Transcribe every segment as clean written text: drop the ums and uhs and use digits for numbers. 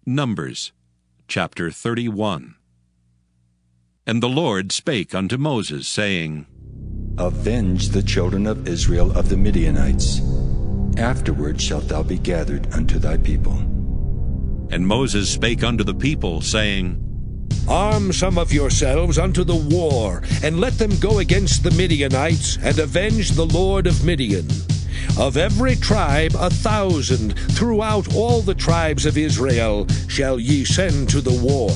Numbers chapter 31. And the Lord spake unto Moses, saying, Avenge the children of Israel of the Midianites. Afterward shalt thou be gathered unto thy people. And Moses spake unto the people, saying, Arm some of yourselves unto the war, and let them go against the Midianites, and avenge the Lord of Midian. Of every tribe 1,000 throughout all the tribes of Israel shall ye send to the war.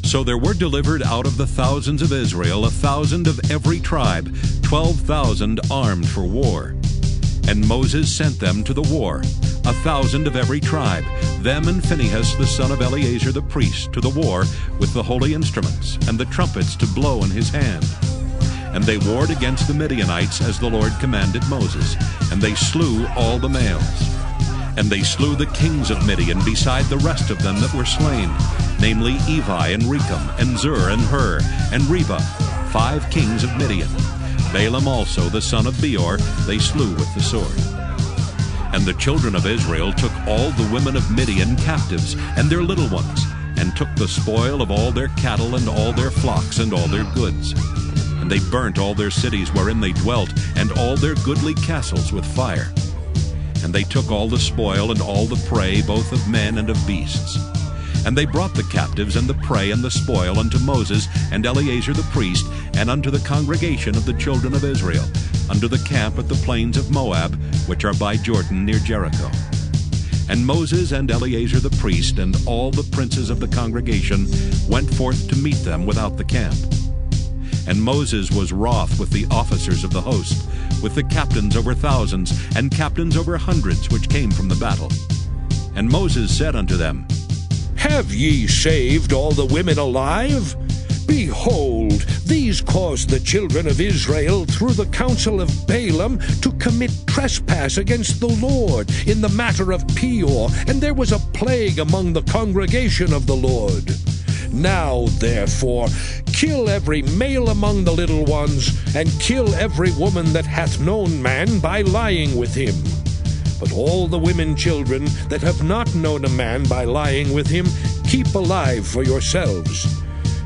So there were delivered out of the thousands of Israel 1,000 of every tribe, 12,000 armed for war. And Moses sent them to the war, 1,000 of every tribe, them and Phinehas the son of Eleazar the priest, to the war with the holy instruments, and the trumpets to blow in his hand. And they warred against the Midianites as the Lord commanded Moses, and they slew all the males. And they slew the kings of Midian beside the rest of them that were slain, namely Evi and Rechem, and Zur and Hur, and Reba, 5 kings of Midian. Balaam also the son of Beor they slew with the sword. And the children of Israel took all the women of Midian captives, and their little ones, and took the spoil of all their cattle and all their flocks and all their goods. And they burnt all their cities wherein they dwelt, and all their goodly castles with fire. And they took all the spoil and all the prey, both of men and of beasts. And they brought the captives and the prey and the spoil unto Moses and Eleazar the priest, and unto the congregation of the children of Israel, unto the camp at the plains of Moab, which are by Jordan near Jericho. And Moses and Eleazar the priest and all the princes of the congregation went forth to meet them without the camp. And Moses was wroth with the officers of the host, with the captains over thousands, and captains over hundreds, which came from the battle. And Moses said unto them, Have ye saved all the women alive? Behold, these caused the children of Israel through the counsel of Balaam to commit trespass against the Lord in the matter of Peor, and there was a plague among the congregation of the Lord. Now, therefore, kill every male among the little ones, and kill every woman that hath known man by lying with him. But all the women children that have not known a man by lying with him, keep alive for yourselves.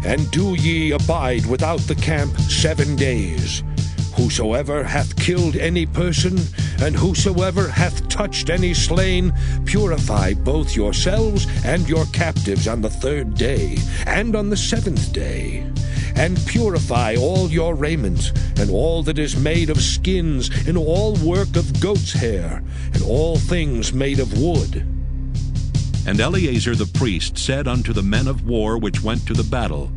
And do ye abide without the camp 7 days. Whosoever hath killed any person, and whosoever hath touched any slain, purify both yourselves and your captives on the 3rd day, and on the 7th day. And purify all your raiment, and all that is made of skins, and all work of goat's hair, and all things made of wood. And Eleazar the priest said unto the men of war which went to the battle,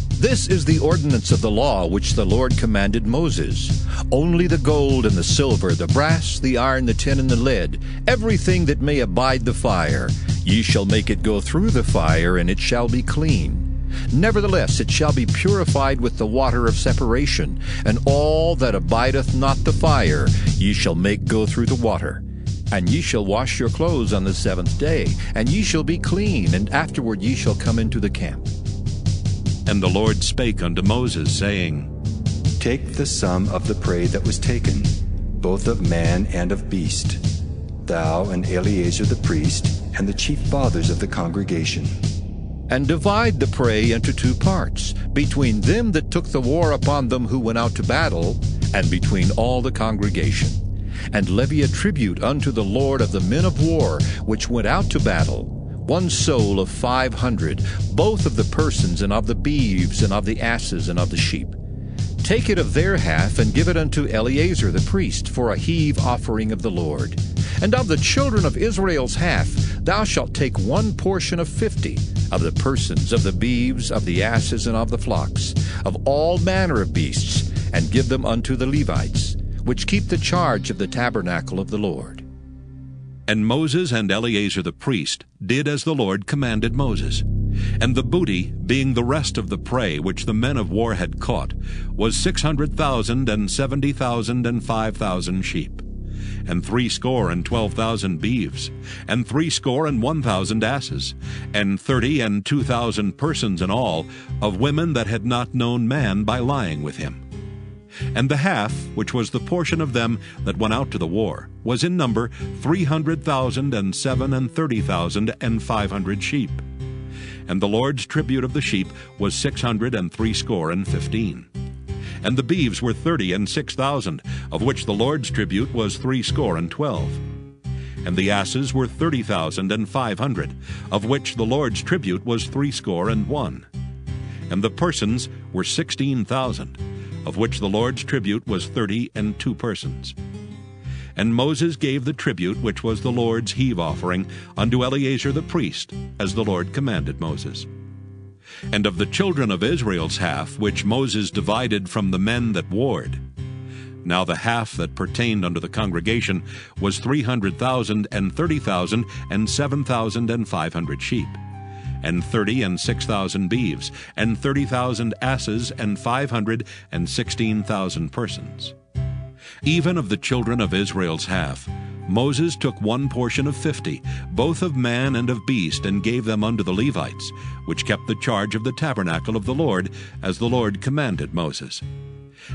This is the ordinance of the law which the Lord commanded Moses. Only the gold and the silver, the brass, the iron, the tin, and the lead, everything that may abide the fire, ye shall make it go through the fire, and it shall be clean. Nevertheless it shall be purified with the water of separation, and all that abideth not the fire ye shall make go through the water. And ye shall wash your clothes on the 7th day, and ye shall be clean, and afterward ye shall come into the camp. And the Lord spake unto Moses, saying, Take the sum of the prey that was taken, both of man and of beast, thou and Eleazar the priest, and the chief fathers of the congregation. And divide the prey into 2 parts, between them that took the war upon them who went out to battle, and between all the congregation. And levy a tribute unto the Lord of the men of war which went out to battle, 1 soul of 500, both of the persons and of the beeves and of the asses and of the sheep. Take it of their half, and give it unto Eleazar the priest for a heave offering of the Lord. And of the children of Israel's half thou shalt take 1 portion of 50, of the persons, of the beeves, of the asses, and of the flocks, of all manner of beasts, and give them unto the Levites, which keep the charge of the tabernacle of the Lord. And Moses and Eleazar the priest did as the Lord commanded Moses. And the booty, being the rest of the prey which the men of war had caught, was 600,000 and 70,000 and 5,000 sheep, and 62,000 beeves, and 61,000 asses, and 30 and 2,000 persons in all, of women that had not known man by lying with him. And the half, which was the portion of them that went out to the war, was in number 300,000 and 30,500 sheep. And the Lord's tribute of the sheep was 615. And the beeves were 30 and 6,000, of which the Lord's tribute was 12. And the asses were 30,500, of which the Lord's tribute was 61. And the persons were 16,000, of which the Lord's tribute was 32 persons. And Moses gave the tribute which was the Lord's heave offering unto Eleazar the priest, as the Lord commanded Moses. And of the children of Israel's half, which Moses divided from the men that warred, now the half that pertained unto the congregation was 300,000 and 30,000 and 7,500 sheep, and 30 and 6,000 beeves, and 30,000 asses, and 516,000 persons. Even of the children of Israel's half, Moses took one portion of 50, both of man and of beast, and gave them unto the Levites, which kept the charge of the tabernacle of the Lord, as the Lord commanded Moses.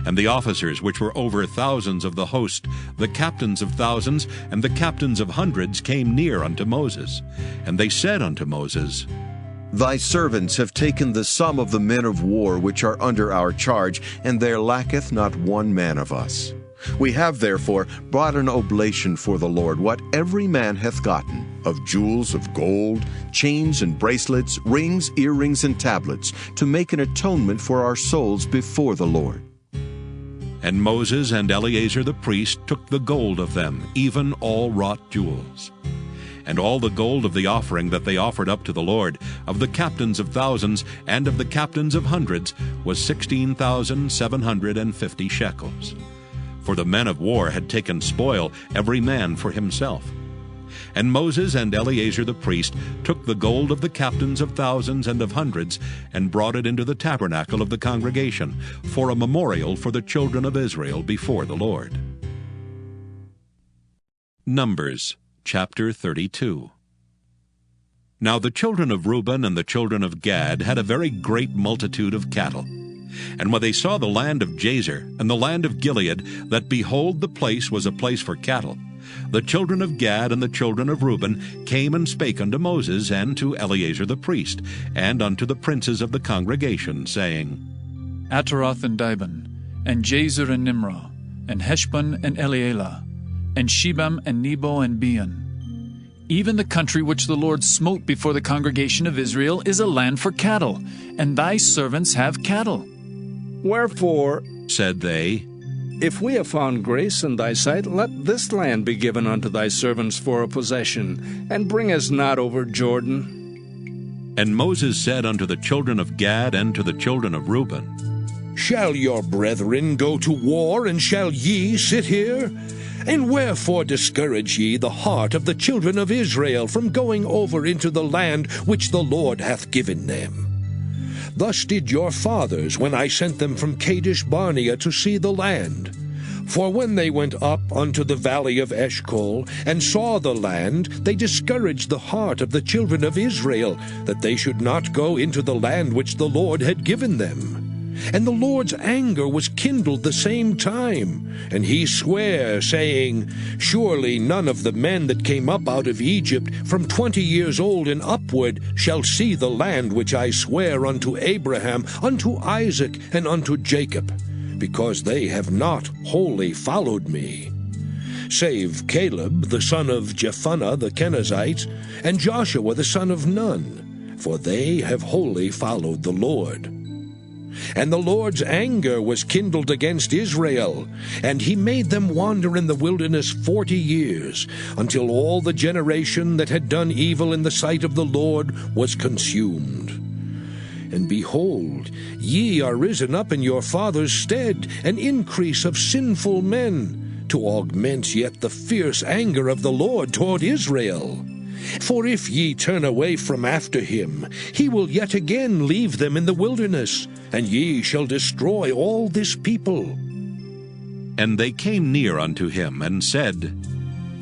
And the officers which were over thousands of the host, the captains of thousands, and the captains of hundreds came near unto Moses. And they said unto Moses, Thy servants have taken the sum of the men of war which are under our charge, and there lacketh not one man of us. We have therefore brought an oblation for the Lord, what every man hath gotten, of jewels of gold, chains and bracelets, rings, earrings, and tablets, to make an atonement for our souls before the Lord. And Moses and Eleazar the priest took the gold of them, even all wrought jewels. And all the gold of the offering that they offered up to the Lord, of the captains of thousands and of the captains of hundreds, was 16,750 shekels. For the men of war had taken spoil, every man for himself. And Moses and Eleazar the priest took the gold of the captains of thousands and of hundreds, and brought it into the tabernacle of the congregation, for a memorial for the children of Israel before the Lord. Numbers chapter 32. Now the children of Reuben and the children of Gad had a very great multitude of cattle. And when they saw the land of Jazer and the land of Gilead, that behold, the place was a place for cattle, the children of Gad and the children of Reuben came and spake unto Moses and to Eleazar the priest, and unto the princes of the congregation, saying, Ataroth and Dibon, and Jazer and Nimrah, and Heshbon and Elealeh, and Shebam and Nebo and Beon. Even the country which the Lord smote before the congregation of Israel is a land for cattle, and thy servants have cattle. Wherefore, said they, if we have found grace in thy sight, let this land be given unto thy servants for a possession, and bring us not over Jordan. And Moses said unto the children of Gad and to the children of Reuben, Shall your brethren go to war, and shall ye sit here? And wherefore discourage ye the heart of the children of Israel from going over into the land which the Lord hath given them? Thus did your fathers when I sent them from Kadesh Barnea to see the land. For when they went up unto the valley of Eshcol, and saw the land, they discouraged the heart of the children of Israel, that they should not go into the land which the Lord had given them. And the Lord's anger was kindled the same time, and he sware, saying, Surely none of the men that came up out of Egypt from 20 years old and upward shall see the land which I swear unto Abraham, unto Isaac, and unto Jacob, because they have not wholly followed me. Save Caleb the son of Jephunneh the Kenizzite, and Joshua the son of Nun, for they have wholly followed the Lord. And the Lord's anger was kindled against Israel, and he made them wander in the wilderness 40 years, until all the generation that had done evil in the sight of the Lord was consumed. And behold, ye are risen up in your father's stead, an increase of sinful men, to augment yet the fierce anger of the Lord toward Israel. For if ye turn away from after him, he will yet again leave them in the wilderness, and ye shall destroy all this people. And they came near unto him, and said,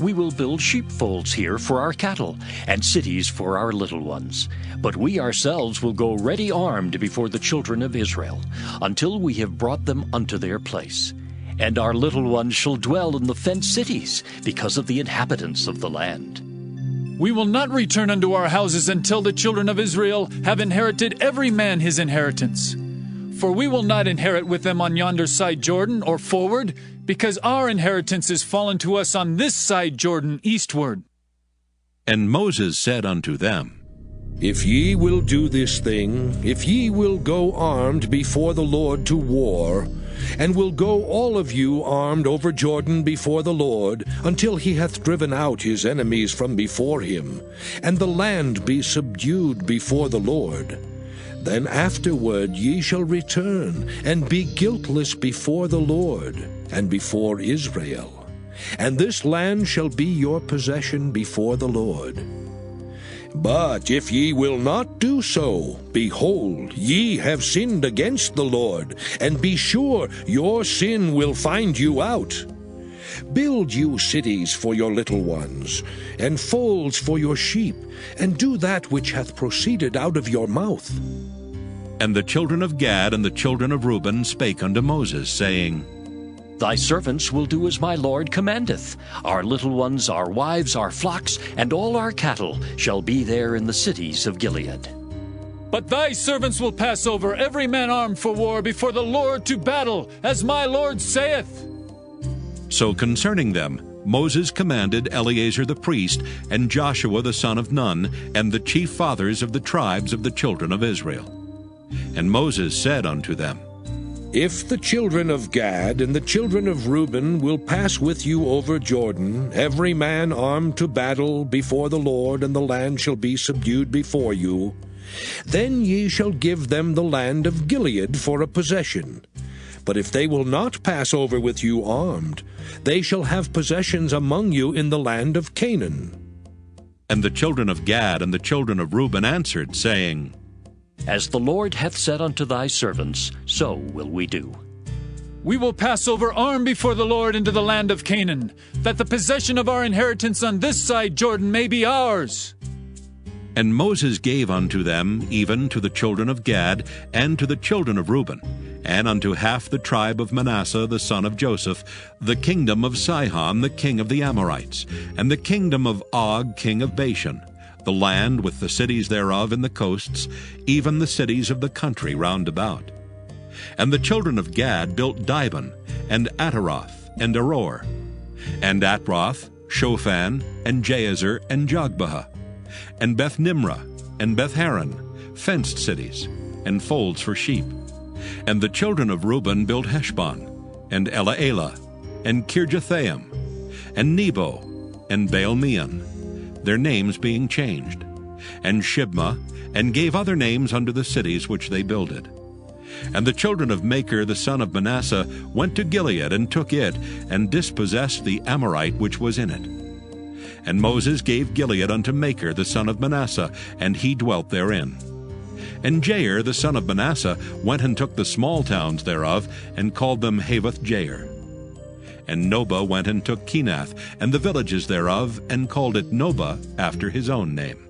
We will build sheepfolds here for our cattle, and cities for our little ones. But we ourselves will go ready armed before the children of Israel, until we have brought them unto their place. And our little ones shall dwell in the fenced cities, because of the inhabitants of the land. We will not return unto our houses until the children of Israel have inherited every man his inheritance. For we will not inherit with them on yonder side Jordan, or forward, because our inheritance is fallen to us on this side Jordan eastward. And Moses said unto them, If ye will do this thing, if ye will go armed before the Lord to war, and will go all of you armed over Jordan before the Lord, until he hath driven out his enemies from before him, and the land be subdued before the Lord, then afterward ye shall return, and be guiltless before the Lord, and before Israel. And this land shall be your possession before the Lord. But if ye will not do so, behold, ye have sinned against the Lord, and be sure your sin will find you out. Build you cities for your little ones, and folds for your sheep, and do that which hath proceeded out of your mouth. And the children of Gad and the children of Reuben spake unto Moses, saying, Thy servants will do as my Lord commandeth. Our little ones, our wives, our flocks, and all our cattle shall be there in the cities of Gilead. But thy servants will pass over, every man armed for war, before the Lord to battle, as my Lord saith. So concerning them, Moses commanded Eleazar the priest, and Joshua the son of Nun, and the chief fathers of the tribes of the children of Israel. And Moses said unto them, If the children of Gad and the children of Reuben will pass with you over Jordan, every man armed to battle before the Lord, and the land shall be subdued before you, then ye shall give them the land of Gilead for a possession. But if they will not pass over with you armed, they shall have possessions among you in the land of Canaan. And the children of Gad and the children of Reuben answered, saying, As the Lord hath said unto thy servants, so will we do. We will pass over armed before the Lord into the land of Canaan, that the possession of our inheritance on this side Jordan may be ours. And Moses gave unto them, even to the children of Gad, and to the children of Reuben, and unto half the tribe of Manasseh the son of Joseph, the kingdom of Sihon the king of the Amorites, and the kingdom of Og king of Bashan, the land with the cities thereof in the coasts, even the cities of the country round about. And the children of Gad built Dibon, and Ataroth, and Aror, and Atroth, Shophan, and Jazer, and Jogbehah, and Beth-Nimrah, and Beth-Haran, fenced cities, and folds for sheep. And the children of Reuben built Heshbon, and Elealeh, and Kirjathaim, and Nebo, and Baal-meon, their names being changed, and Shibmah, and gave other names unto the cities which they builded. And the children of Machir the son of Manasseh went to Gilead, and took it, and dispossessed the Amorite which was in it. And Moses gave Gilead unto Machir the son of Manasseh, and he dwelt therein. And Jair the son of Manasseh went and took the small towns thereof, and called them Havoth-Jair. And Nobah went and took Kenath, and the villages thereof, and called it Nobah after his own name.